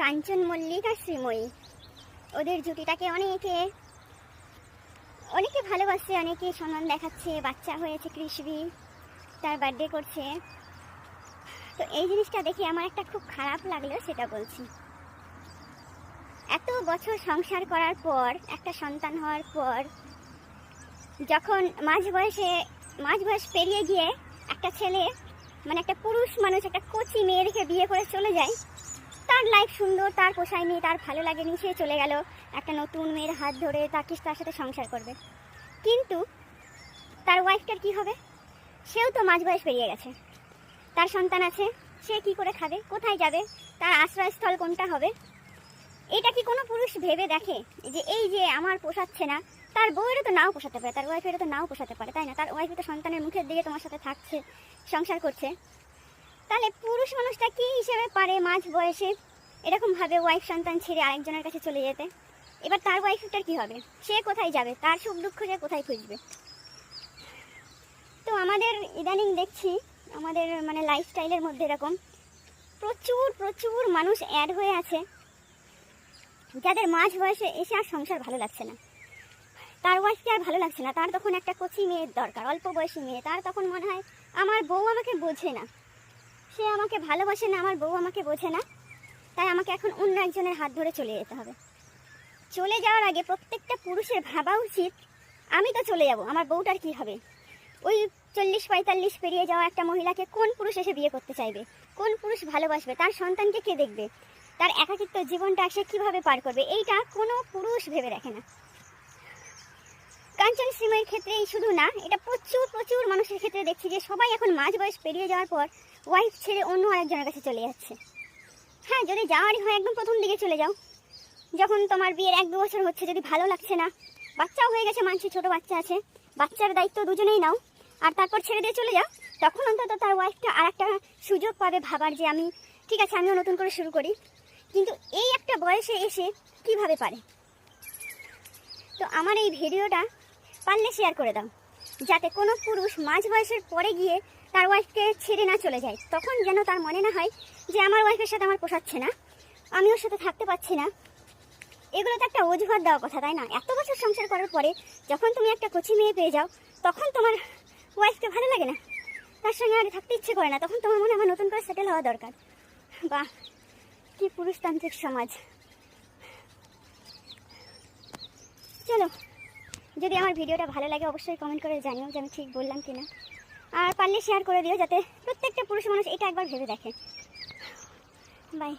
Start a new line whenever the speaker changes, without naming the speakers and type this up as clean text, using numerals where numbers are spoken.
কাঞ্চন মল্লিক আর শ্রীময়ী, ওদের জুটিটাকে অনেকে ভালোবাসে, অনেকে সম্মান দেখাচ্ছে। বাচ্চা হয়েছে, কৃষবি তার বার্থডে করছে। তো এই জিনিসটা দেখে আমার একটা খুব খারাপ লাগলো, সেটা বলছি। এত বছর সংসার করার পর, একটা সন্তান হওয়ার পর, যখন মাঝ বয়স পেরিয়ে গিয়ে একটা ছেলে, মানে একটা পুরুষ মানুষ একটা কচি মেয়ে রেখে বিয়ে করে চলে যায়, তার লাইফ সুন্দর, তার পোষায়নি, তার ভালো লাগেনি, সে চলে গেল একটা নতুন মেয়ের হাত ধরে তার সাথে সংসার করবে। কিন্তু তার ওয়াইফটার কি হবে? সেও তো মাঝ বয়স পেরিয়ে গেছে, তার সন্তান আছে, সে কি করে খাবে, কোথায় যাবে, তার আশ্রয়স্থল কোনটা হবে? এটা কি কোনো পুরুষ ভেবে দেখে যে এই যে আমার পোষাচ্ছে না, তার বউয়েরও তো নাও পোষাতে পারে, তার ওয়াইফেরও তো নাও পোষাতে পারে, তাই না? তার ওয়াইফ তো সন্তানের মুখের দিকে তোমার সাথে থাকছে, সংসার করছে। তাহলে পুরুষ মানুষটা কি হিসেবে পারে মাঝ বয়সে এরকমভাবে ওয়াইফ সন্তান ছেড়ে আরেকজনের কাছে চলে যেতে? এবার তার ওয়াইফটার কি হবে? সে কোথায় যাবে? তার সুখ দুঃখ সে কোথায় খুঁজবে? তো আমাদের ইদানিং দেখছি, আমাদের মানে লাইফস্টাইলের মধ্যে এরকম প্রচুর মানুষ অ্যাড হয়ে আছে, যাদের মাঝ বয়সে এসে আর সংসার ভালো লাগছে না, তার ওয়াইফকে আর ভালো লাগছে না, তার তখন একটা কচি মেয়ের দরকার, অল্প বয়সী মেয়ে। তার তখন মনে হয় আমার বউ আমাকে বোঝে না, সে আমাকে ভালোবাসে না, আমার বউ আমাকে বোঝে না, তাই আমাকে এখন অন্য একজনের হাত ধরে চলে যেতে হবে। চলে যাওয়ার আগে প্রত্যেকটা পুরুষের ভাবা উচিত, আমি তো চলে যাব, আমার বউটার কি হবে? ওই 40-45 পেরিয়ে যাওয়া একটা মহিলাকে কোন পুরুষ এসে বিয়ে করতে চাইবে? কোন পুরুষ ভালোবাসবে? তার সন্তানকে কে দেখবে? তার একাকিত্ব জীবনটা সে কীভাবে পার করবে? এইটা কোনো পুরুষ ভেবে দেখে না। কাঞ্চন শ্রীময়ীর ক্ষেত্রেই শুধু না, এটা প্রচুর মানুষের ক্ষেত্রে দেখছি যে সবাই এখন মাঝ বয়স পেরিয়ে যাওয়ার পর ওয়াইফ ছেড়ে অন্য আরেকজনের কাছে চলে যাচ্ছে। হ্যাঁ, যদি যাওয়ারই হয় একদম প্রথম দিকে চলে যাও, যখন তোমার বিয়ের 1-2 বছর হচ্ছে, যদি ভালো লাগছে না, বাচ্চাও হয়ে গেছে, মানছি ছোট বাচ্চা আছে, বাচ্চার দায়িত্ব দুজনেই নাও, আর তারপর ছেড়ে দিয়ে চলে যাও, তখন অন্তত তার ওয়াইফটা আর একটা সুযোগ পাবে ভাবার যে আমি ঠিক আছে, আমিও নতুন করে শুরু করি। কিন্তু এই একটা বয়সে এসে কিভাবে পারে? তো আমার এই ভিডিওটা পারলে শেয়ার করে দাও, যাতে কোনো পুরুষ মাঝ বয়সের পরে গিয়ে তার ওয়াইফকে ছেড়ে না চলে যায়। তখন যেন তার মনে না হয় যে আমার ওয়াইফের সাথে আমার পোষাচ্ছে না, আমি ওর সাথে থাকতে পারছি না। এগুলো তো একটা অজুহাত দেওয়া কথা, তাই না? এত বছর সংসার করার পরে যখন তুমি একটা কচি মেয়ে পেয়ে যাও, তখন তোমার ওয়াইফকে ভালো লাগে না, তার সঙ্গে আর থাকতে ইচ্ছে করে না, তখন তোমার মনে হয় নতুন করে সেটেল হওয়া দরকার। বাহ, কি পুরুষতান্ত্রিক সমাজ! চলো, যদি আমার ভিডিওটা ভালো লাগে অবশ্যই কমেন্ট করে জানিও যে আমি ঠিক বললাম কিনা, আর পারলে শেয়ার করে দিও, যাতে প্রত্যেকটা পুরুষ মানুষ এটা একবার ভেবে দেখে। বাই।